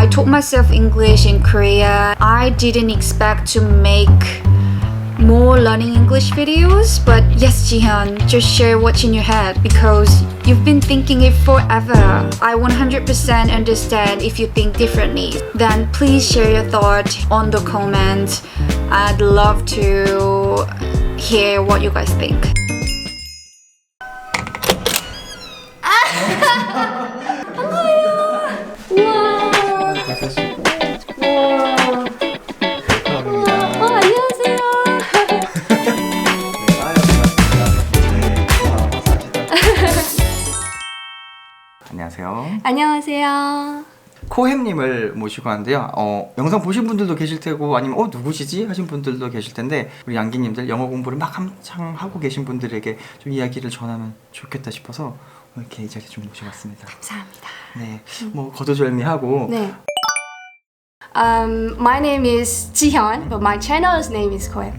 I taught myself English in Korea. I didn't expect to make more learning English videos, but yes, Jihyun, just share what's in your head because you've been thinking it forever. I 100% understand if you think differently. Then please share your thought on the comment. I'd love to hear what you guys think. 안녕하세요. 안녕하세요. 코햄님을 모시고 왔는데요. 영상 보신 분들도 계실 테고 아니면 누구시지? 하신 분들도 계실 텐데 우리 양기님들 영어 공부를 막 한창 하고 계신 분들에게 좀 이야기를 전하면 좋겠다 싶어서 이렇게 이 자리에 좀 모셔봤습니다. 감사합니다. 네, 뭐 거두절미하고 네. My name is Jihyun, but my channel's name is Koe.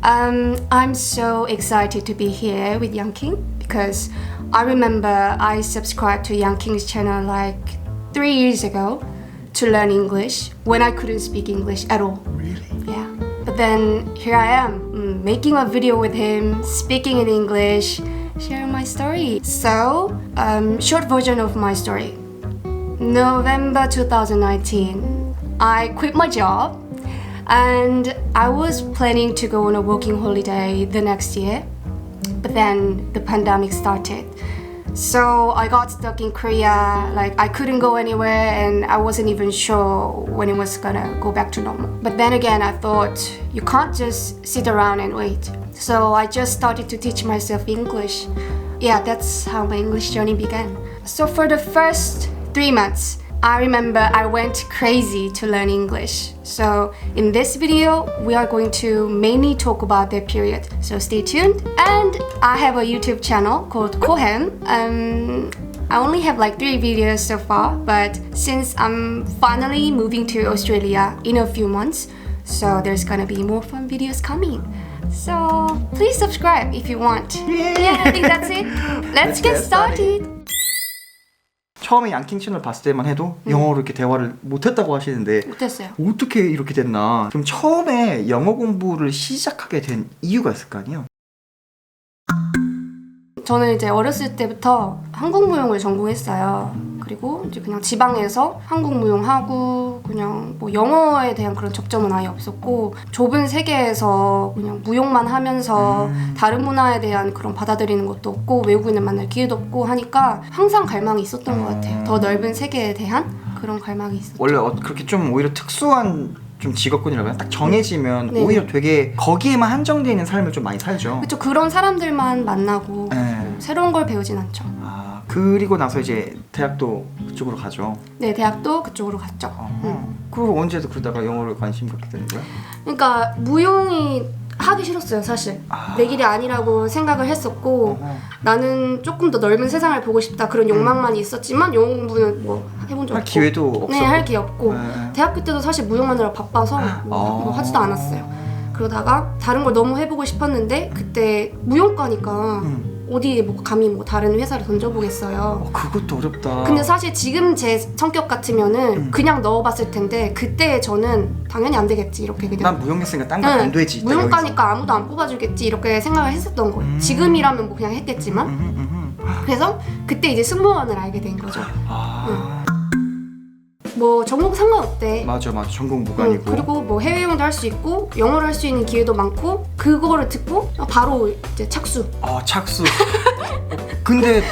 I'm so excited to be here with Young King because I remember I subscribed to Young King's channel like 3 years ago to learn English when I couldn't speak English at all. Really? Yeah. But then here I am making a video with him, speaking in English, sharing my story. So, short version of my story. November 2019, I quit my job and I was planning to go on a working holiday the next year. But then the pandemic started. So I got stuck in Korea, like I couldn't go anywhere and I wasn't even sure when it was gonna go back to normal. But then again, I thought you can't just sit around and wait. So I just started to teach myself English. Yeah, that's how my English journey began. So for the first 3 months, I remember I went crazy to learn English. So in this video, we are going to mainly talk about that period. So stay tuned. And I have a YouTube channel called Kohem. I only have like 3 videos so far, but since I'm finally moving to Australia in a few months, so there's gonna be more fun videos coming. So please subscribe if you want. Yeah, I think that's it. Let's get started. 처음에 양킹 채널 봤을 때만 해도 영어로 이렇게 대화를 못했다고 하시는데 못했어요. 어떻게 이렇게 됐나? 그럼 처음에 영어 공부를 시작하게 된 이유가 있을 거 아니에요? 저는 이제 어렸을 때부터 한국무용을 전공했어요. 그리고 이제 그냥 지방에서 한국무용하고 그냥 뭐 영어에 대한 그런 접점은 아예 없었고 좁은 세계에서 그냥 무용만 하면서 다른 문화에 대한 그런 받아들이는 것도 없고 외국인을 만날 기회도 없고 하니까 항상 갈망이 있었던 것 같아요. 더 넓은 세계에 대한 그런 갈망이 있었죠. 원래 그렇게 좀 오히려 특수한 좀 직업군이라고 해야 딱 정해지면 네. 오히려 되게 거기에만 한정되어 있는 삶을 좀 많이 살죠. 그렇죠. 그런 사람들만 만나고 네. 새로운 걸 배우진 않죠. 그리고 나서 이제 대학도 그쪽으로 가죠. 네, 대학도 그쪽으로 갔죠. 그리고 언제도 그러다가 영어를 관심 갖게 되는 거야? 그러니까 무용이 하기 싫었어요, 사실. 내 길이 아니라고 생각을 했었고 나는 조금 더 넓은 세상을 보고 싶다 그런 욕망만 있었지만 영어 공부는 뭐 해본 적 할 없고 기회도 없었고. 네, 할 기회 없고 네. 대학교 때도 사실 무용하느라 바빠서 뭐 하지도 않았어요. 그러다가 다른 걸 너무 해보고 싶었는데 그때 무용과니까 어디 뭐 감히 뭐 다른 회사를 던져보겠어요. 그것도 어렵다. 근데 사실 지금 제 성격 같으면은 그냥 넣어봤을 텐데 그때 저는 당연히 안 되겠지 이렇게 그냥 난 무용했으니까 딴 거 안 되지. 무용과니까 아무도 안 뽑아주겠지 이렇게 생각을 했었던 거예요. 지금이라면 뭐 그냥 했겠지만 그래서 그때 이제 승무원을 알게 된 거죠. 뭐 전공 상관없대. 맞아 전공부가 아니고. 그리고 뭐 해외여행도 할 수 있고 영어를 할 수 있는 기회도 많고 그거를 듣고 바로 이제 착수. 착수. 근데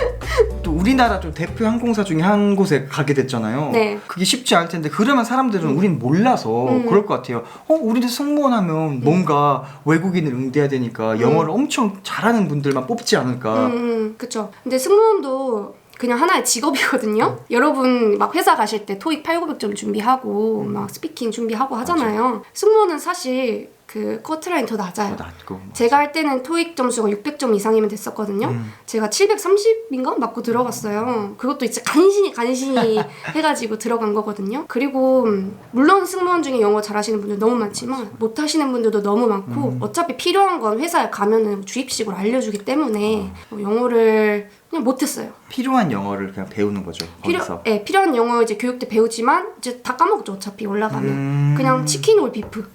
또 우리나라 좀 대표 항공사 중에 한 곳에 가게 됐잖아요. 네. 그게 쉽지 않을 텐데 그러면 사람들은 우린 몰라서 그럴 것 같아요. 우리도 승무원 하면 뭔가 외국인을 응대해야 되니까 영어를 엄청 잘하는 분들만 뽑지 않을까. 그쵸. 근데 승무원도 그냥 하나의 직업이거든요. 여러분 막 회사 가실 때 토익 8,900점 준비하고 막 스피킹 준비하고 하잖아요. 승무원은 사실 그 커트라인 더 낮아요. 낮고. 제가 할 때는 토익 점수가 600점 이상이면 됐었거든요. 제가 730인가 맞고 들어갔어요. 그것도 이제 간신히 해가지고 들어간 거거든요. 그리고 물론 승무원 중에 영어 잘하시는 분들 너무 많지만 못하시는 분들도 너무 많고 어차피 필요한 건 회사에 가면은 주입식으로 알려주기 때문에 영어를 그냥 못했어요. 필요한 영어를 그냥 배우는 거죠. 거기서. 필요한 영어 이제 교육 때 배우지만 이제 다 까먹죠. 어차피 올라가면 그냥 치킨 올 비프.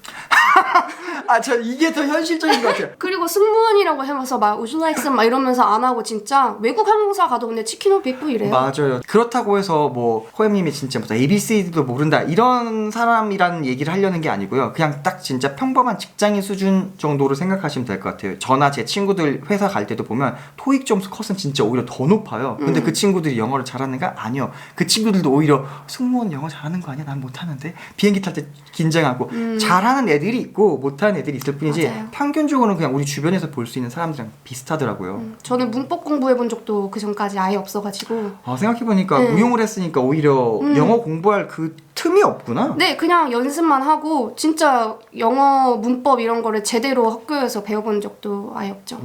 아, 저 이게 더 현실적인 것 같아요. 그리고 승무원이라고 해서 막 would you like some 막 이러면서 안 하고 진짜 외국 항공사 가도 근데 치킨 올 비프 이래요. 맞아요. 그렇다고 해서 뭐 호영님이 진짜 무슨 ABC도 모른다 이런 사람이라는 얘기를 하려는 게 아니고요. 그냥 딱 진짜 평범한 직장인 수준 정도로 생각하시면 될 것 같아요. 저나 제 친구들 회사 갈 때도 보면 토익 점수 컷은 진짜 오히려 더 높아요. 근데 그 친구들이 영어를 잘하는가? 아니요. 그 친구들도 오히려 승무원 영어 잘하는 거 아니야? 난 못하는데. 비행기 탈 때 긴장하고 잘하는 애들이 있고 못하는 애들이 있을 뿐이지 맞아요. 평균적으로는 그냥 우리 주변에서 볼 수 있는 사람들이랑 비슷하더라고요. 저는 문법 공부해본 적도 그 전까지 아예 없어가지고 생각해보니까 무용을 했으니까 오히려 영어 공부할 그 틈이 없구나. 네, 그냥 연습만 하고 진짜 영어 문법 이런 거를 제대로 학교에서 배워본 적도 아예 없죠.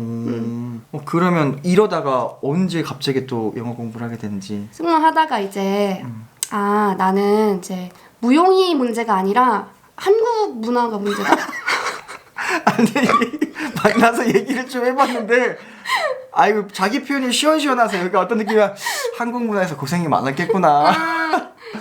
그러면 이러다가 언제 갑자기 또 영어 공부를 하게 되는지. 승무원 하다가 이제 나는 이제 무용이 문제가 아니라 한국 문화가 문제다. 아니 만나서 얘기를 좀 해봤는데 아이고 자기 표현이 시원시원하세요. 그러니까 어떤 느낌이야. 한국 문화에서 고생이 많았겠구나.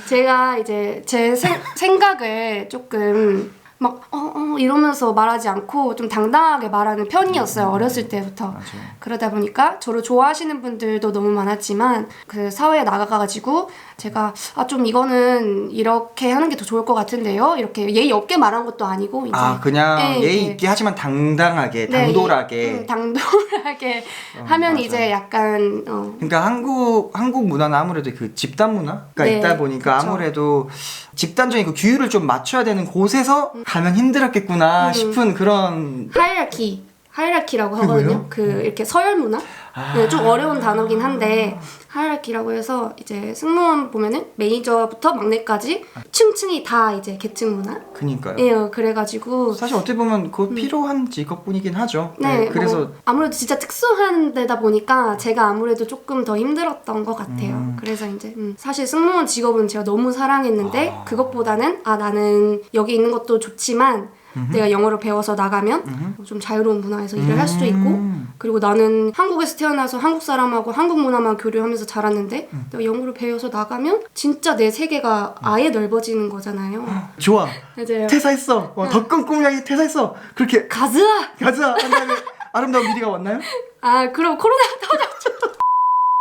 제가 이제 제 생각을 조금 막 이러면서 말하지 않고 좀 당당하게 말하는 편이었어요. 어렸을 때부터. 맞아요. 그러다 보니까 저를 좋아하시는 분들도 너무 많았지만 그 사회에 나가가지고 제가 좀 이거는 이렇게 하는 게 더 좋을 것 같은데요. 이렇게 예의 없게 말한 것도 아니고 이제 그냥 예의 있게 하지만 당당하게 당돌하게 당돌하게 하면 맞아요. 이제 약간 그러니까 한국 문화는 아무래도 그 집단 문화가 있다 보니까 그쵸. 아무래도 집단적인 그 규율을 좀 맞춰야 되는 곳에서 가면 힘들었겠구나 싶은 그런 하이라키라고 그게 하거든요. 뭐예요? 그 이렇게 서열 문화? 네, 좀 어려운 단어긴 한데 하이라키라고 해서 이제 승무원 보면은 매니저부터 막내까지 층층이 다 이제 계층 문화. 그니까요. 예, 그래가지고 사실 어떻게 보면 그 필요한 직업뿐이긴 하죠. 네, 그래서 뭐 아무래도 진짜 특수한 데다 보니까 제가 아무래도 조금 더 힘들었던 것 같아요. 그래서 이제 사실 승무원 직업은 제가 너무 사랑했는데 그것보다는 나는 여기 있는 것도 좋지만 내가 영어를 배워서 나가면 좀 자유로운 문화에서 일을 할 수도 있고 그리고 나는 한국에서 태어나서 한국 사람하고 한국 문화만 교류하면서 자랐는데 내가 영어를 배워서 나가면 진짜 내 세계가 아예 넓어지는 거잖아요. 좋아. 맞아요. 퇴사했어. 더 큰 꿈을 향해 퇴사했어. 그렇게 가자! 가자. 한 다음에 아름다운 미래가 왔나요? 그럼 코로나가 터졌죠.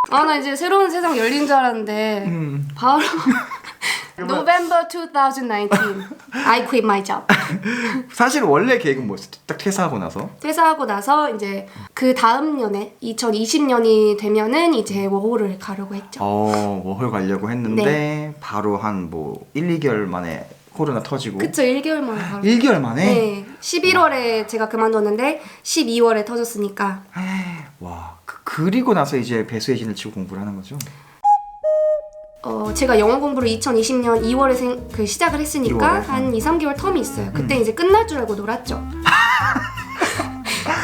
나 이제 새로운 세상 열린 줄 알았는데 바로 November 2019 I quit my job. 사실 원래 계획은 뭐였어? 딱 퇴사하고 나서? 퇴사하고 나서 이제 그 다음 년에 2020년이 되면은 이제 워홀을 가려고 했죠. 워홀 가려고 했는데 네. 바로 한 뭐 1, 2개월 만에 코로나 터지고. 그쵸, 1개월 만에 바로. 1개월 만에? 네. 11월에 제가 그만뒀는데 12월에 터졌으니까. 와. 그리고 나서 이제 배수의 진을 치고 공부를 하는 거죠? 제가 영어 공부를 2020년 2월에 시작을 했으니까 2월에? 한 2, 3개월 텀이 있어요. 그때 이제 끝날 줄 알고 놀았죠.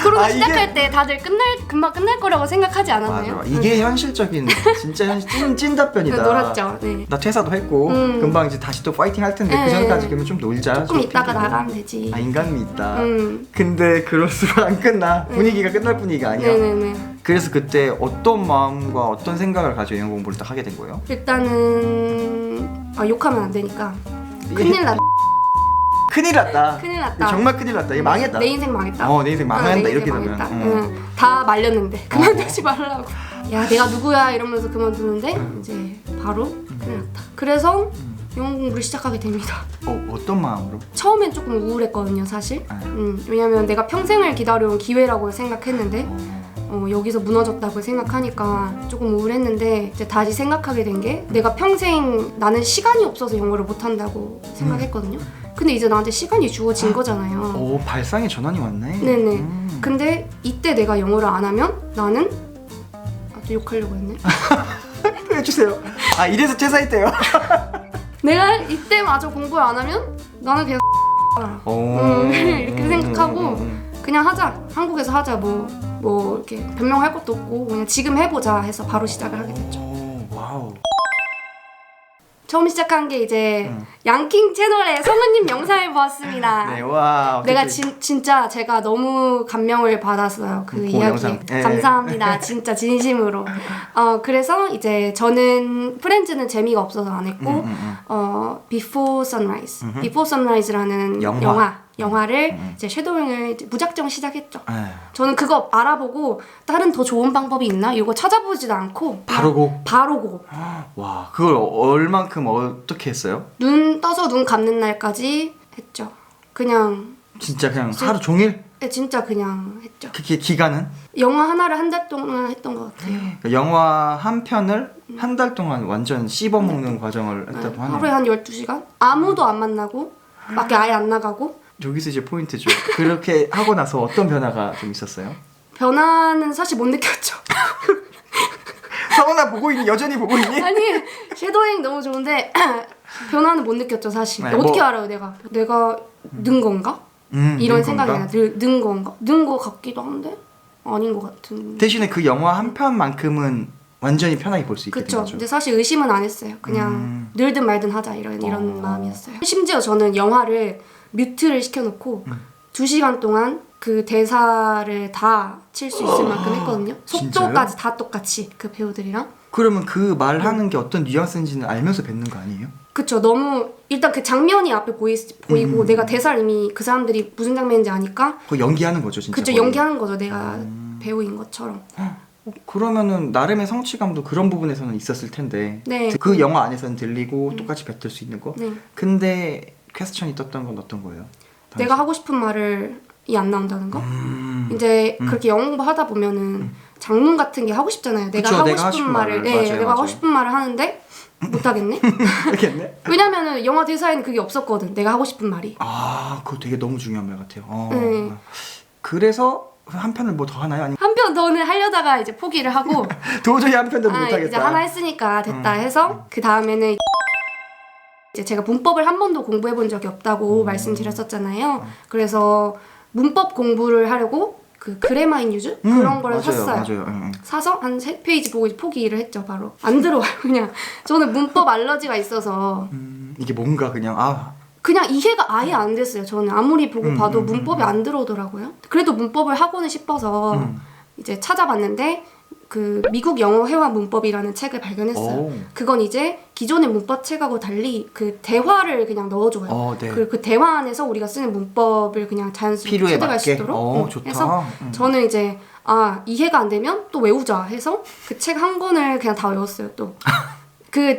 코로나 시작할 때 다들 금방 끝날 거라고 생각하지 않았나요? 맞아. 이게 현실적인 진짜 찐 답변이다. 놀았죠. 네. 나 퇴사도 했고 금방 이제 다시 또 파이팅 할 텐데 그 전까지 그러면 좀 놀자. 조금 있다가 나가면 되지. 인간미 있다. 근데 그럴수록 안 끝나. 분위기가 끝날 분위기가 아니야. 네네네. 그래서 그때 어떤 마음과 어떤 생각을 가지고 영어 공부를 딱 하게 된 거예요? 일단은 욕하면 안 되니까 큰일 났다. 큰일 났다. 큰일 났다. 정말 큰일 났다. 이거 망했다. 내 인생 망했다. 내 인생 망한다. 이렇게 되면. 다 말렸는데 그만두지 말라고. 야, 내가 누구야 이러면서 그만두는데 이제 바로 큰일 났다. 그래서 영어 공부를 시작하게 됩니다. 어떤 마음으로? 처음엔 조금 우울했거든요, 사실. 왜냐면 내가 평생을 기다려온 기회라고 생각했는데 여기서 무너졌다고 생각하니까 조금 우울했는데 이제 다시 생각하게 된 게 내가 평생 나는 시간이 없어서 영어를 못한다고 생각했거든요. 근데 이제 나한테 시간이 주어진 거잖아요. 발상의 전환이 왔네. 네네. 근데 이때 내가 영어를 안 하면 나는 또 욕하려고 했네. 해주세요. 이래서 퇴사했대요. 내가 이때 마저 공부를 안 하면 나는 그냥 이렇게 생각하고 그냥 하자. 한국에서 하자. 뭐 이렇게 변명할 것도 없고 그냥 지금 해보자 해서 바로 시작을 하게 됐죠. 와우. 처음 시작한 게 이제 양킹 채널의 성우님 영상을 보았습니다. 네, 와. 내가 진짜 제가 너무 감명을 받았어요. 그 이야기에. 네. 감사합니다. 진짜 진심으로. 그래서 이제 저는 프렌즈는 재미가 없어서 안 했고 Before Sunrise, Before Sunrise라는 영화를 이제 섀도잉을 무작정 시작했죠. 저는 그거 알아보고 다른 더 좋은 방법이 있나? 이거 찾아보지도 않고 바로고. 와, 그걸 얼만큼 어떻게 했어요? 눈 떠서 눈 감는 날까지 했죠. 그냥 진짜 그냥 하루 종일? 네, 진짜 그냥 했죠. 그게 기간은? 영화 하나를 한 달 동안 했던 것 같아요. 영화 한 편을 한 달 동안 완전 씹어먹는 과정을 했다고 하네요. 하루에 한 12시간? 아무도 안 만나고 밖에 아예 안 나가고. 여기서 이제 포인트죠. 그렇게 하고 나서 어떤 변화가 좀 있었어요? 변화는 사실 못 느꼈죠. 성훈아 보고 있니? 여전히 보고 있니? 아니 섀도잉 너무 좋은데 변화는 못 느꼈죠 사실. 네, 어떻게 알아요 내가 는 건가? 이런 생각이 나요. 는 건가? 는 거 같기도 한데 아닌 것 같은. 대신에 그 영화 한 편만큼은 완전히 편하게 볼 수 있게 된 그쵸. 거죠. 근데 사실 의심은 안 했어요. 그냥 늘든 말든 하자 이런 마음이었어요. 심지어 저는 영화를 뮤트를 시켜놓고 2시간 동안 그 대사를 다 칠 수 있을 만큼 했거든요. 속도까지 진짜요? 다 똑같이 그 배우들이랑. 그러면 그 말하는 게 어떤 뉘앙스인지는 알면서 뱉는 거 아니에요? 그쵸. 너무 일단 그 장면이 앞에 보이고 내가 대사를 이미 그 사람들이 무슨 장면인지 아니까 그거 연기하는 거죠 진짜. 그쵸. 거의. 연기하는 거죠. 내가 배우인 것처럼. 그러면은 나름의 성취감도 그런 부분에서는 있었을 텐데. 네. 그 영화 안에서는 들리고 똑같이 뱉을 수 있는 거. 네. 근데 퀘스천이 떴던 건 어떤 거예요? 내가 하고 싶은 말을 이 안 나온다는 거? 이제 그렇게 영어 공부하다 보면은 장문 같은 게 하고 싶잖아요. 그쵸, 내가 하고 싶은 말을 내가 하고 싶은 말을 하는데 못 하겠네. 알겠네. 왜냐면은 영화 대사에는 그게 없었거든. 내가 하고 싶은 말이. 아, 그거 되게 너무 중요한 말 같아요. 네. 그래서 한 편을 뭐 더 하나요? 아니면 한 편 더는 하려다가 이제 포기를 하고 도저히 한 편도 못 하겠다. 이제 하나 했으니까 됐다 해서 그 다음에는 이제 제가 문법을 한 번도 공부해 본 적이 없다고 말씀드렸었잖아요. 그래서 문법 공부를 하려고 그 그래마인 유즈 그런 걸 샀어요. 맞아요. 사서 한 3페이지 보고 포기를 했죠. 바로 안 들어와요. 그냥 저는 문법 알러지가 있어서 이게 뭔가 그냥 이해가 아예 안 됐어요. 저는 아무리 보고 봐도 문법이 안 들어오더라고요. 그래도 문법을 하고는 싶어서 이제 찾아봤는데 그 미국 영어 회화 문법이라는 책을 발견했어요. 오. 그건 이제 기존의 문법 책하고 달리 그 대화를 그냥 넣어줘요. 네. 그 대화 안에서 우리가 쓰는 문법을 그냥 자연스럽게 필요에 체득할 수 맞게. 있도록 좋다. 해서 저는 이제 이해가 안 되면 또 외우자 해서 그 책 한 권을 그냥 다 외웠어요. 또 그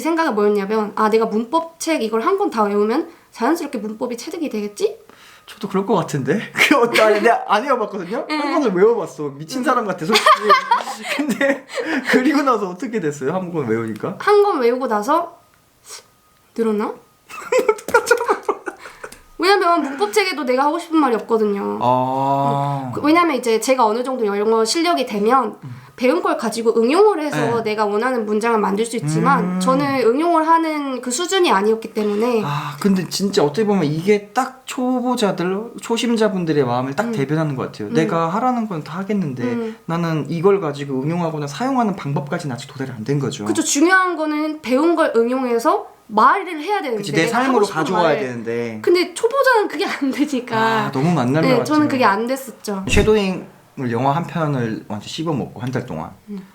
생각은 뭐였냐면 내가 문법 책 이걸 한 권 다 외우면 자연스럽게 문법이 체득이 되겠지? 저도 그럴 것 같은데? 내가 안 외워봤거든요? 한 권을 외워봤어. 미친 사람 같아, 솔직히. 근데 그리고 나서 어떻게 됐어요? 한 권 외우니까? 한 권 외우고 나서 늘었나? 왜냐면 문법 책에도 내가 하고 싶은 말이 없거든요. 왜냐면 이제 제가 어느 정도 영어 실력이 되면 배운 걸 가지고 응용을 해서 내가 원하는 문장을 만들 수 있지만 저는 응용을 하는 그 수준이 아니었기 때문에 근데 진짜 어떻게 보면 이게 딱 초심자분들의 마음을 딱 대변하는 것 같아요. 내가 하라는 건 다 하겠는데 나는 이걸 가지고 응용하거나 사용하는 방법까지는 아직 도달이 안 된 거죠. 그렇죠. 중요한 거는 배운 걸 응용해서 말을 해야 되는데 그치, 내 삶으로 가져와야 되는데 근데 초보자는 그게 안 되니까 너무 만날 것 같아요. 저는 그게 안 됐었죠. 섀도잉을 영화 한 편을 완전 씹어먹고 한 달 동안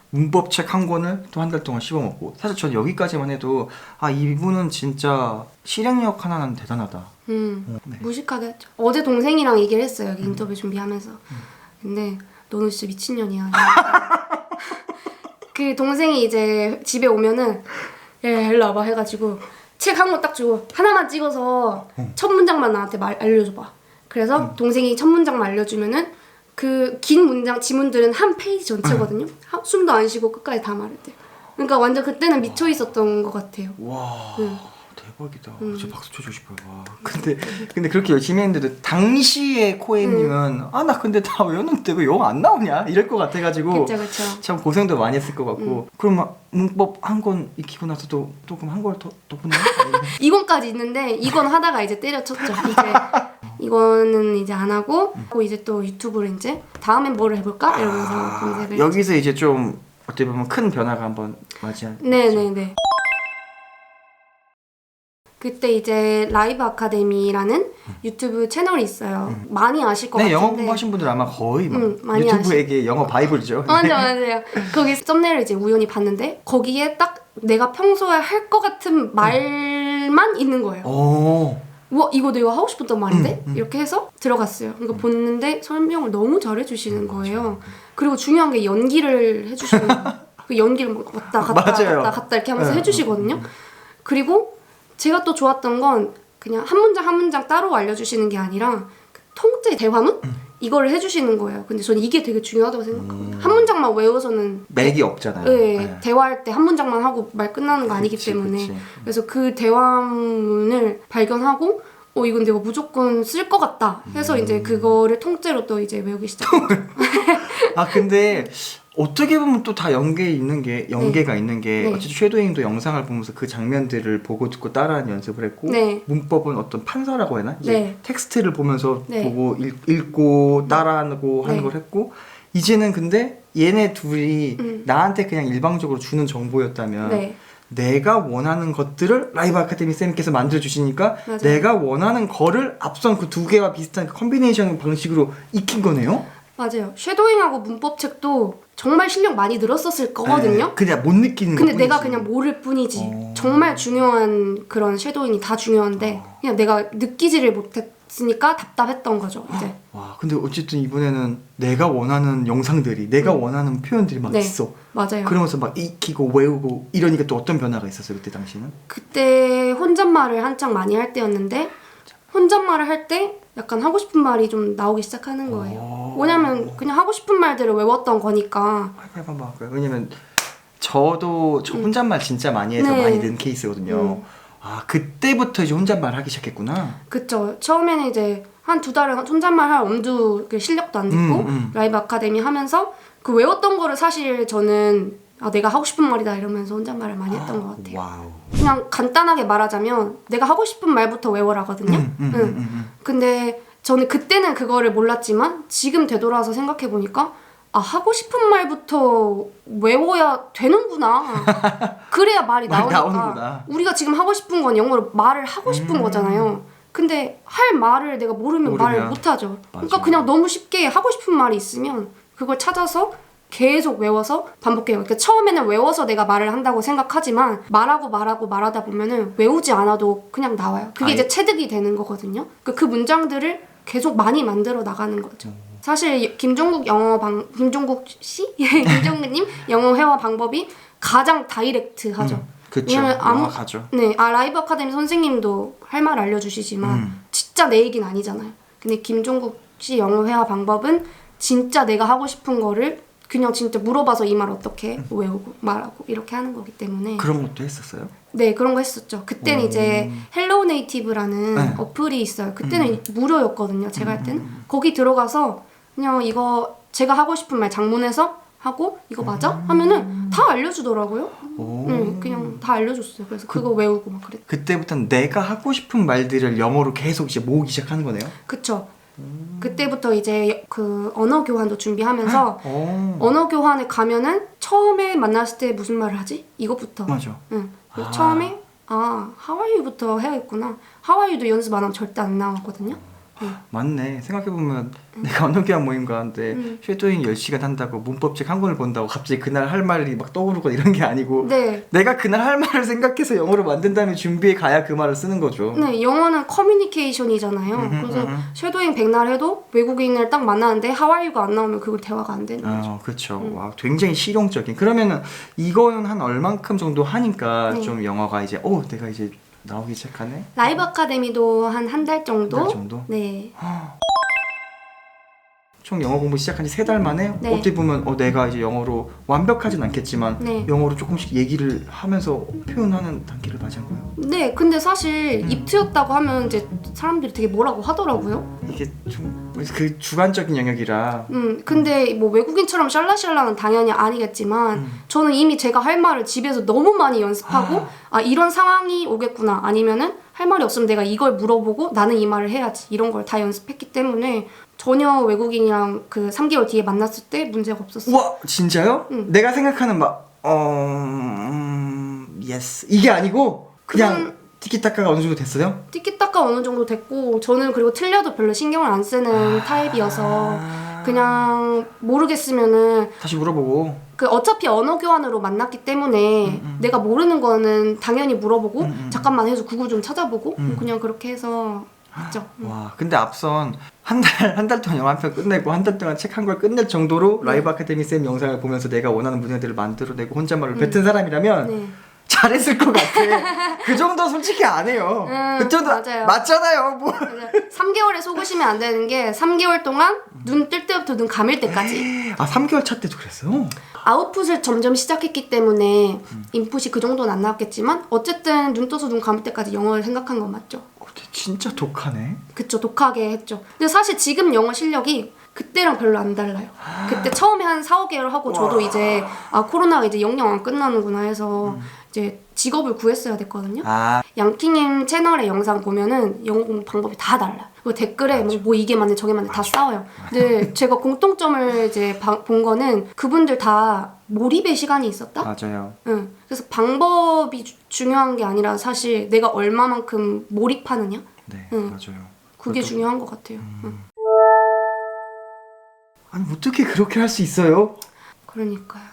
문법책 한 권을 또 한 달 동안 씹어먹고 사실 저는 여기까지만 해도 이분은 진짜 실행력 하나는 대단하다. 네. 무식하게 했죠. 어제 동생이랑 얘기를 했어요. 여기 인터뷰 준비하면서. 근데 너는 진짜 미친년이야. 그 동생이 이제 집에 오면은 일로 와봐 해가지고 책 한 권 딱 주고 하나만 찍어서 첫 문장만 나한테 알려줘봐. 그래서 동생이 첫 문장만 알려주면은 그 긴 문장 지문들은 한 페이지 전체거든요. 숨도 안 쉬고 끝까지 다 말했대요. 그러니까 완전 그때는 미쳐 있었던 것 같아요. 와 대박이다. 진짜 박수 쳐주고 싶어요. 와. 근데 그렇게 열심히 했는데도 당시에 코에님은 나 근데 다 외웠는데 왜 영어 안 나오냐 이럴 것 같아가지고 그쵸. 참 고생도 많이 했을 것 같고 그럼 막 문법 한 권 익히고 나서 또 그럼 한 권 더 보나? 2권까지 있는데 2권 하다가 이제 때려쳤죠. 이제 이거는 이제 안 하고 이제 또 유튜브를 이제 다음엔 뭐를 해볼까 이러면서 검색을 여기서 이제 좀 어떻게 보면 큰 변화가 한번 맞이한 네네네. 그때 이제 라이브 아카데미라는 유튜브 채널이 있어요. 많이 아실 것 같은데. 영어 공부하신 분들 아마 거의 막 많이 유튜브에게 영어 바이블이죠. 맞아요. 거기 썸네일을 이제 우연히 봤는데 거기에 딱 내가 평소에 할 것 같은 말만 있는 거예요. 와 이거 내가 하고 싶었던 말인데? 이렇게 해서 들어갔어요. 그러니까 보는데 설명을 너무 잘해주시는 거예요. 그리고 중요한 게 연기를 해주시는 거예요. 그 연기를 뭐 왔다 갔다 이렇게 하면서 해주시거든요. 그리고 제가 또 좋았던 건 그냥 한 문장 한 문장 따로 알려주시는 게 아니라 그 통째 대화문? 이거를 해주시는 거예요. 근데 저는 이게 되게 중요하다고 생각해요. 한 문장만 외워서는 맥이 없잖아요. 네, 대화할 때 한 문장만 하고 말 끝나는 거 아니기 때문에 그래서 그 대화문을 발견하고 이건 내가 무조건 쓸 것 같다 해서 이제 그거를 통째로 또 이제 외우기 시작했죠. 근데 어떻게 보면 또 다 연계가 있는 게 어쨌든 쉐도잉도 영상을 보면서 그 장면들을 보고 듣고 따라하는 연습을 했고 문법은 어떤 판서라고 해야 하나? 이제 텍스트를 보면서 보고 읽고 따라하고 하는 걸 했고 이제는 근데 얘네 둘이 나한테 그냥 일방적으로 주는 정보였다면 내가 원하는 것들을 라이브 아카데미 쌤께서 만들어주시니까 내가 원하는 거를 앞선 그 두 개와 비슷한 그 컨비네이션 방식으로 익힌 거네요? 맞아요. 쉐도잉하고 문법책도 정말 실력 많이 늘었었을 거거든요. 그냥 못 느끼는 근데 내가 그냥 모를 뿐이지. 정말 중요한 그런 쉐도잉이 다 중요한데 그냥 내가 느끼지를 못했으니까 답답했던 거죠. 이제. 와, 근데 어쨌든 이번에는 내가 원하는 영상들이 내가 원하는 표현들이 막 있어. 맞아요. 그러면서 막 익히고 외우고 이러니까 또 어떤 변화가 있었어요 그때 당시는? 그때 혼잣말을 한창 많이 할 때였는데 혼잣말을 할 때 약간 하고 싶은 말이 좀 나오기 시작하는 거예요. 왜냐면 그냥 하고 싶은 말들을 외웠던 거니까. 해봐봐. 왜냐면 저 혼잣말 진짜 많이 해서 많이 는 케이스거든요. 그때부터 이제 혼잣말 하기 시작했구나. 그쵸. 처음에는 이제 한 2달은 혼잣말 할 엄두 실력도 안 듣고 라이브 아카데미 하면서 그 외웠던 거를 사실 저는 내가 하고 싶은 말이다 이러면서 혼잣말을 많이 했던 것 같아요. 와우. 그냥 간단하게 말하자면 내가 하고 싶은 말부터 외워라거든요. 근데 저는 그때는 그거를 몰랐지만 지금 되돌아서 생각해보니까 하고 싶은 말부터 외워야 되는구나. 그래야 말이 나오니까. 우리가 지금 하고 싶은 건 영어로 말을 하고 싶은 거잖아요. 근데 할 말을 내가 모르면 말을 못하죠. 그러니까 그냥 너무 쉽게 하고 싶은 말이 있으면 그걸 찾아서 계속 외워서 반복해요. 그러니까 처음에는 외워서 내가 말을 한다고 생각하지만 말하다 보면은 외우지 않아도 그냥 나와요. 그게 이제 체득이 되는 거거든요. 그 문장들을 계속 많이 만들어 나가는 거죠. 사실 김종국님 영어 회화 방법이 가장 다이렉트하죠. 그쵸. 명확하죠. 라이브 아카데미 선생님도 할 말 알려주시지만 진짜 내 얘기는 아니잖아요. 근데 김종국 씨 영어 회화 방법은 진짜 내가 하고 싶은 거를 그냥 진짜 물어봐서 이 말 어떻게 외우고 말하고 이렇게 하는 거기 때문에. 그런 것도 했었어요? 네, 그런 거 했었죠. 그때는 이제 헬로우 네이티브라는 어플이 있어요. 그때는 무료였거든요. 제가 할 때는. 거기 들어가서 그냥 이거 제가 하고 싶은 말 장문해서 하고 이거 맞아? 하면은 다 알려주더라고요. 그냥 다 알려줬어요. 그래서 그거 외우고 막 그랬어요. 그때부터는 내가 하고 싶은 말들을 영어로 계속 이제 모으기 시작하는 거네요? 그쵸. 그때부터 이제 그 언어 교환도 준비하면서 언어 교환에 가면은 처음에 만났을 때 무슨 말을 하지? 이것부터. 맞아. 그래서 처음에 How are you부터 해야겠구나. How are you도 연습 안 하면 절대 안 나왔거든요. 맞네. 생각해보면 내가 언어 교환 모임 가는데 쉐도잉 10시간 한다고 문법책 한 권을 본다고 갑자기 그날 할 말이 막 떠오르고 이런 게 아니고 내가 그날 할 말을 생각해서 영어로 만든 다음에 준비해 가야 그 말을 쓰는 거죠. 네, 영어는 커뮤니케이션이잖아요. 그래서 쉐도잉 백날 해도 외국인을 딱 만나는데 How are you가 안 나오면 그걸 대화가 안 되는 거죠. 그렇죠. 와, 굉장히 실용적인. 그러면은 이거는 한 얼만큼 정도 하니까 좀 영어가 이제 내가 이제 나오기 시작하네? 라이브 아카데미도 한 달 정도? 한 달 정도? 네. 총 영어 공부 시작한 지 3달 만에 어떻게 보면 내가 이제 영어로 완벽하진 않겠지만 영어로 조금씩 얘기를 하면서 표현하는 단계를 맞이한 거예요? 네, 근데 사실 입트였다고 하면 이제 사람들이 되게 뭐라고 하더라고요. 이게 좀 그 주관적인 영역이라. 근데 뭐 외국인처럼 샬라샬라는 당연히 아니겠지만 저는 이미 제가 할 말을 집에서 너무 많이 연습하고 이런 상황이 오겠구나, 아니면은 할 말이 없으면 내가 이걸 물어보고 나는 이 말을 해야지, 이런 걸 다 연습했기 때문에 전혀 외국인이랑 그 3개월 뒤에 만났을 때 문제가 없었어요. 와, 진짜요? 내가 생각하는 예스 이게 아니고 그냥 티키타카가 어느 정도 됐어요? 티키타카 어느 정도 됐고 저는 그리고 틀려도 별로 신경을 안 쓰는 타입이어서 그냥 모르겠으면은 다시 물어보고 그 어차피 언어 교환으로 만났기 때문에 내가 모르는 거는 당연히 물어보고 잠깐만 해서 구글 좀 찾아보고 그냥 그렇게 해서 했죠. 와 근데 앞선 한 달 동안 영화 한 편 끝내고 한 달 동안 책 한 권 끝낼 정도로 라이브 아카데미 쌤 영상을 보면서 내가 원하는 무대들을 만들어내고 혼잣말로 뱉은 사람이라면 네. 잘했을 것 같아. 그 정도 솔직히 안 해요. 그 정도 맞아요. 맞잖아요. 뭐. 3개월에 속으시면 안 되는 게 3개월 동안 눈 뜰 때부터 눈 감을 때까지. 아 3개월 차 때도 그랬어요? 아웃풋을 점점 시작했기 때문에 인풋이 그 정도는 안 나왔겠지만 어쨌든 눈 떠서 눈 감을 때까지 영어를 생각한 건 맞죠. 진짜 독하네. 그쵸, 독하게 했죠. 근데 사실 지금 영어 실력이 그때랑 별로 안 달라요. 그때 처음에 한 4, 5개월 하고 저도 이제 코로나가 이제 영영 안 끝나는구나 해서 이제 직업을 구했어야 됐거든요. 양키님 채널의 영상 보면은 영어 공부 방법이 다 달라. 뭐 댓글에 뭐 이게 맞네 저게 맞네 다 싸워요. 근데 제가 공통점을 이제 본 거는 그분들 다 몰입의 시간이 있었다? 맞아요. 응. 그래서 방법이 중요한 게 아니라 사실 내가 얼마만큼 몰입하느냐? 네, 응. 맞아요. 그게 중요한 것 같아요. 응. 아니 어떻게 그렇게 할 수 있어요? 그러니까요.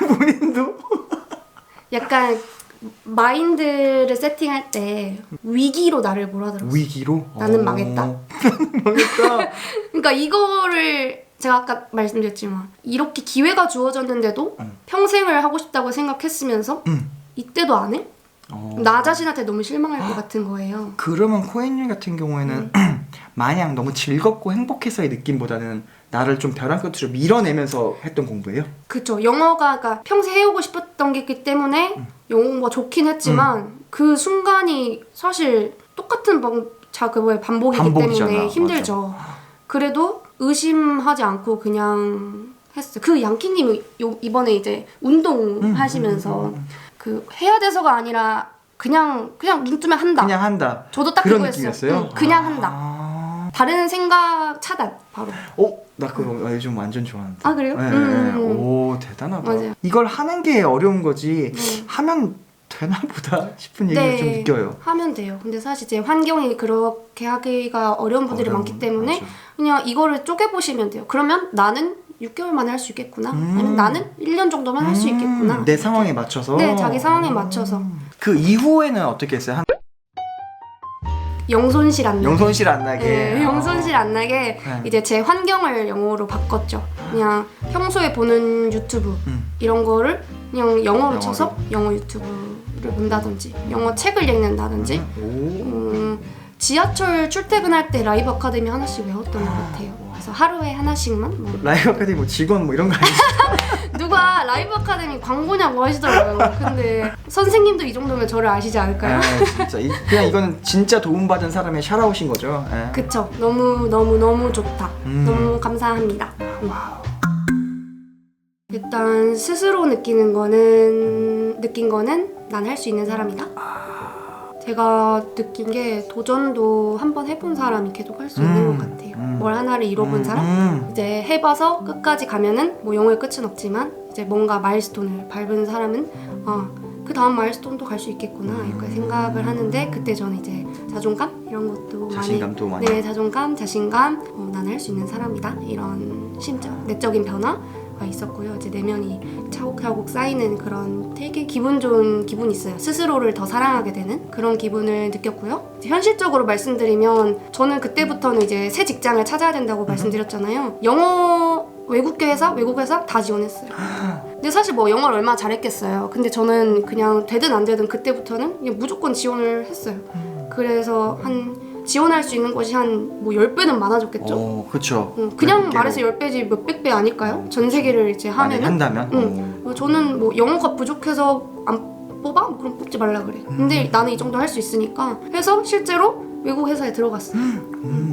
본인도? 약간 마인드를 세팅할 때 위기로 나를 몰아들었어. 위기로? 나는 망했다. 망했다. 그러니까 이거를 제가 아까 말씀드렸지만 이렇게 기회가 주어졌는데도 평생을 하고 싶다고 생각했으면서 이때도 안 해? 나 자신한테 너무 실망할 것 같은 거예요. 그러면 코엔님 같은 경우에는 마냥 너무 즐겁고 행복해서의 느낌보다는 나를 좀 벼랑 끝으로 밀어내면서 했던 공부예요? 그쵸. 영어가 그러니까 평생 해오고 싶었던 게 있기 때문에 영어 공부가 좋긴 했지만 그 순간이 사실 똑같은 반복이기 반복이잖아. 때문에 힘들죠. 그래도 의심하지 않고 그냥 했어요. 그 양키님이 이번에 이제 운동하시면서 그 해야 돼서가 아니라 그냥 눈 뜨면 한다. 그냥 한다. 저도 딱 그런 그거였어요. 느낌이었어요? 그냥 한다. 다른 생각 차단 바로. 나 그거 요즘 완전 좋아하는데. 아 그래요? 네. 오 대단하다. 맞아요. 이걸 하는 게 어려운 거지 하면 되나 보다 싶은 얘기를 좀 느껴요. 하면 돼요. 근데 사실 제 환경이 그렇게 하기가 어려운 분들이 많기 때문에 맞아. 그냥 이거를 쪼개보시면 돼요. 그러면 나는 6개월 만에 할 수 있겠구나. 아니면 나는 1년 정도만 할 수 있겠구나. 내 상황에 맞춰서. 네, 자기 상황에 맞춰서. 그 이후에는 어떻게 했어요? 영손실 안 나게. 영손실 안 나게. 네, 영손실 안 나게 이제 제 환경을 영어로 바꿨죠. 그냥 평소에 보는 유튜브 이런 거를 그냥 영어로 쳐서 영어 유튜브를 본다든지 영어 책을 읽는다든지 지하철 출퇴근할 때 라이브 아카데미 하나씩 외웠던 것 같아요. 그래서 하루에 하나씩만 라이브 아카데미 뭐 직원 뭐 이런 거 아니죠? 누가 라이브 아카데미 광고냐고 하시더라고요. 근데 선생님도 이 정도면 저를 아시지 않을까요? 진짜 그냥 이거는 진짜 도움받은 사람의 샤라웃인 거죠. 그쵸. 너무 좋다. 너무 감사합니다. 일단 스스로 느낀 거는 난 할 수 있는 사람이다. 제가 느낀 게 도전도 한번 해본 사람이 계속 할 수 있는 것 같아요. 뭘 하나를 이뤄본 사람? 이제 해봐서 끝까지 가면은 뭐 영어의 끝은 없지만 이제 뭔가 마일스톤을 밟은 사람은 그 다음 마일스톤도 갈 수 있겠구나 이렇게 생각을 하는데 그때 저는 이제 자존감 이런 것도 자신감도 많이 네, 자신감 난 할 수 있는 사람이다 이런 심적 내적인 변화가 있었고요. 이제 내면이 차곡차곡 쌓이는 그런 되게 기분 좋은 기분이 있어요. 스스로를 더 사랑하게 되는 그런 기분을 느꼈고요. 이제 현실적으로 말씀드리면 저는 그때부터는 이제 새 직장을 찾아야 된다고 말씀드렸잖아요. 영어 외국 회사 다 지원했어요. 근데 사실 뭐 영어를 얼마나 잘했겠어요. 근데 저는 그냥 되든 안 되든 그때부터는 그냥 무조건 지원을 했어요. 그래서 지원할 수 있는 곳이 한 뭐 10배는 많아졌겠죠? 그쵸. 그냥 말해서 10배지 몇백 배 아닐까요? 전 세계를 이제 하면은? 한다면? 저는 뭐 영어가 부족해서 안 뽑아? 그럼 뽑지 말라 그래. 근데 나는 이 정도 할 수 있으니까 해서 실제로 외국 회사에 들어갔어요.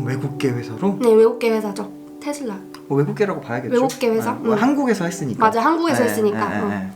외국계 회사로? 네, 외국계 회사죠. 테슬라. 외국계라고 봐야겠죠. 외국계 회사? 한국에서 했으니까. 맞아, 한국에서 했으니까.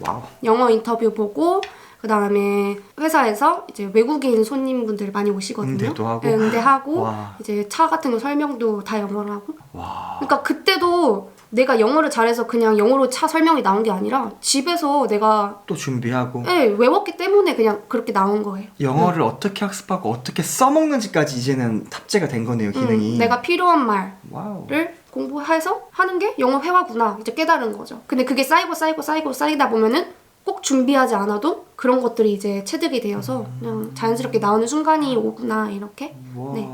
와우. 영어 인터뷰 보고 그 다음에 회사에서 이제 외국인 손님분들 많이 오시거든요. 응대도 하고. 네, 응대하고 와. 이제 차 같은 거 설명도 다 영어로 하고. 와. 그러니까 그때도 내가 영어를 잘해서 그냥 영어로 차 설명이 나온 게 아니라 집에서 내가 또 준비하고 네, 외웠기 때문에 그냥 그렇게 나온 거예요. 영어를 어떻게 학습하고 어떻게 써먹는지까지 이제는 탑재가 된 거네요, 기능이. 내가 필요한 말을 와우. 공부해서 하는 게 영어 회화구나 이제 깨달은 거죠. 근데 그게 쌓이다 보면은 꼭 준비하지 않아도 그런 것들이 이제 체득이 되어서 그냥 자연스럽게 나오는 순간이 오구나 이렇게. 와. 네.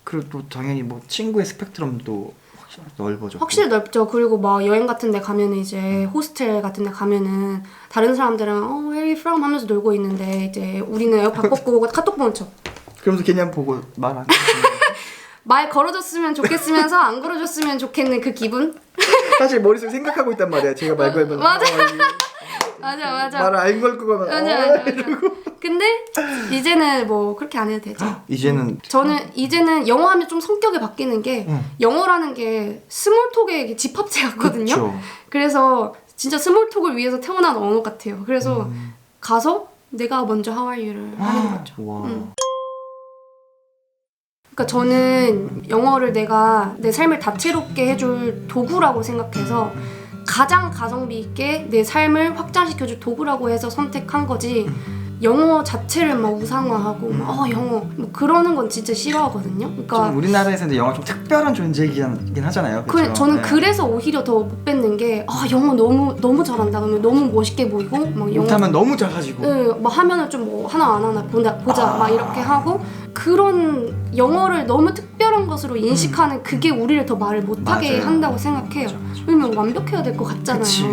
그리고 또 당연히 뭐 친구의 스펙트럼도 확실히 넓어졌고. 확실히 넓죠. 그리고 막 여행 같은 데 가면은 이제 호스텔 같은 데 가면은 다른 사람들은 where are you from 하면서 놀고 있는데 이제 우리는 에어팟 꽂고 카톡 보는 척. 그러면서 그냥 보고 말 안 해. 말 걸어줬으면 좋겠으면서 안 걸어줬으면 좋겠는 그 기분? 사실 머릿속에 생각하고 있단 말이야. 제가 말 걸면 맞아. 맞아. 말을 안 걸 거면 맞아. 근데 이제는 뭐 그렇게 안 해도 되죠. 이제는 저는 이제는 영어 하면 좀 성격이 바뀌는 게 영어라는 게 스몰톡의 집합체 같거든요. 그쵸. 그래서 진짜 스몰톡을 위해서 태어난 언어 같아요. 그래서 가서 내가 먼저 How are you를 하는 거죠. 와. 그러니까 저는 영어를 내가 내 삶을 다채롭게 해줄 도구라고 생각해서 가장 가성비 있게 내 삶을 확장시켜줄 도구라고 해서 선택한 거지 영어 자체를 막 우상화하고 막 영어 뭐 그러는 건 진짜 싫어하거든요. 그러니까 좀 우리나라에서는 영어 좀 특별한 존재이긴 하잖아요. 그렇죠? 저는 그래서 오히려 더 못 뱉는 게 영어 너무 잘한다 그러면 너무 멋있게 보이고 막 영어 못하면 너무 작아지고 막 하면은 좀 뭐 하나 안 하나 보자 막 이렇게 하고 그런 영어를 너무 특별한 것으로 인식하는 그게 우리를 더 말을 못하게 맞아요. 한다고 생각해요. 맞아. 왜냐면 완벽해야 될 것 같잖아요. 그치.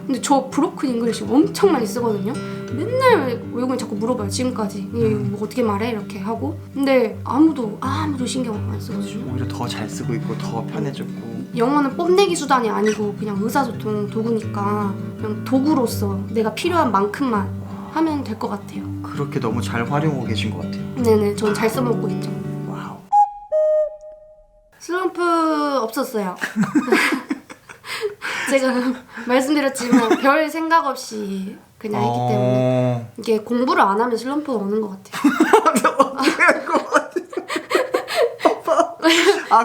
근데 저 브로큰 잉글리시 엄청 많이 쓰거든요. 맨날 외국인 자꾸 물어봐요. 지금까지 뭐 어떻게 말해 이렇게 하고 근데 아무도 신경 안 써가지고 오히려 더 잘 쓰고 있고 더 편해졌고. 영어는 뽐내기 수단이 아니고 그냥 의사소통 도구니까 그냥 도구로서 내가 필요한 만큼만 하면 될 것 같아요. 그렇게 너무 잘 활용하고 계신 것 같아요. 네네, 전 잘 써먹고 있죠. 와우. 슬럼프 없었어요. 제가 말씀드렸지만 별 생각 없이 그냥 했기 때문에 이게 공부를 안 하면 슬럼프가 오는 것 같아요. 어떻게 할 것 같아?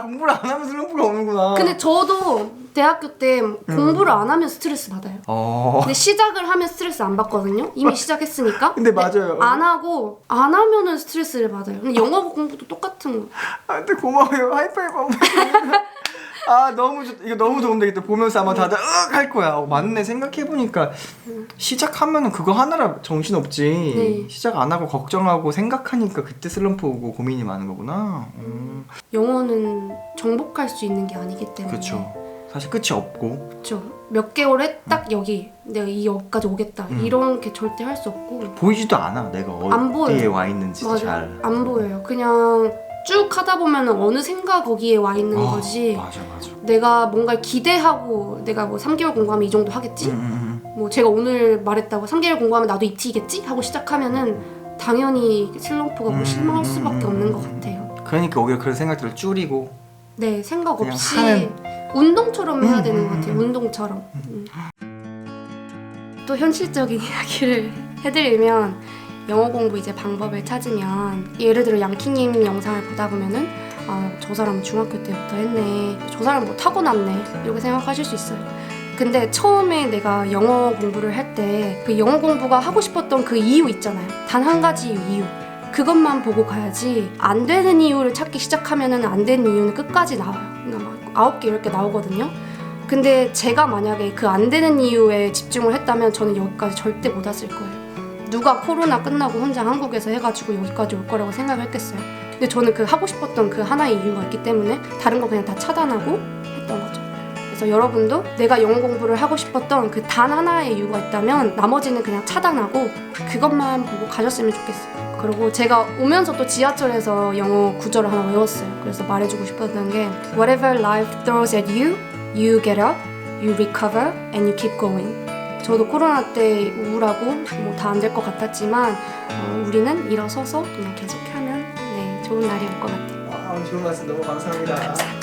공부를 안 하면 슬럼프가 오는구나. 근데 저도 대학교 때 공부를 안 하면 스트레스 받아요. 근데 시작을 하면 스트레스 안 받거든요. 이미 시작했으니까. 근데 맞아요. 안 하면은 스트레스를 받아요. 근데 영어 공부도 똑같은 거. 근데 고마워요. 하이파이브 한번. 너무 이거 너무 도움 되겠다. 보면서 아마 다들 할 거야. 맞네. 생각해보니까 시작하면은 그거 하느라 정신 없지. 네. 시작 안 하고 걱정하고 생각하니까 그때 슬럼프 오고 고민이 많은 거구나. 영어는 정복할 수 있는 게 아니기 때문에. 그렇죠. 사실 끝이 없고. 그렇죠. 몇 개월에 딱 여기 내가 이 역까지 오겠다. 이런 게 절대 할 수 없고. 보이지도 않아. 내가 안 어디에 보여요. 와 있는지 맞아. 잘. 안 보여요. 그냥 쭉 하다 보면은 어느샌가 거기에 와 있는 거지. 맞아. 내가 뭔가 기대하고 내가 뭐 3개월 공부하면 이 정도 하겠지? 뭐 제가 오늘 말했다고 3개월 공부하면 나도 이 T겠지? 하고 시작하면은 당연히 슬럼프가 뭐 실망할 수밖에 없는 것 같아요. 그러니까 오히려 그런 생각들을 줄이고. 네, 생각 그냥 없이 하는. 운동처럼 해야 되는 것 같아요. 운동처럼. 또 현실적인 이야기를 해드리면 영어 공부 이제 방법을 찾으면 예를 들어 양키님 영상을 보다 보면은 저 사람 중학교 때부터 했네, 저 사람 뭐 타고났네 이렇게 생각하실 수 있어요. 근데 처음에 내가 영어 공부를 할 때 그 영어 공부가 하고 싶었던 그 이유 있잖아요. 단 한 가지 이유. 그것만 보고 가야지 안 되는 이유를 찾기 시작하면은 안 되는 이유는 끝까지 나와요. 그러니까 막 9개, 10개 나오거든요. 근데 제가 만약에 그 안 되는 이유에 집중을 했다면 저는 여기까지 절대 못 왔을 거예요. 누가 코로나 끝나고 혼자 한국에서 해가지고 여기까지 올 거라고 생각을 했겠어요. 근데 저는 그 하고 싶었던 그 하나의 이유가 있기 때문에 다른 거 그냥 다 차단하고 했던 거죠. 그래서 여러분도 내가 영어 공부를 하고 싶었던 그 단 하나의 이유가 있다면 나머지는 그냥 차단하고 그것만 보고 가셨으면 좋겠어요. 그리고 제가 오면서 또 지하철에서 영어 구절을 하나 외웠어요. 그래서 말해주고 싶었던 게 Whatever life throws at you, you get up, you recover, and you keep going. 저도 코로나 때 우울하고 뭐 다 안 될 것 같았지만 우리는 일어서서 그냥 계속하면 좋은 날이 올 것 같아요. 좋은 말씀 너무 감사합니다.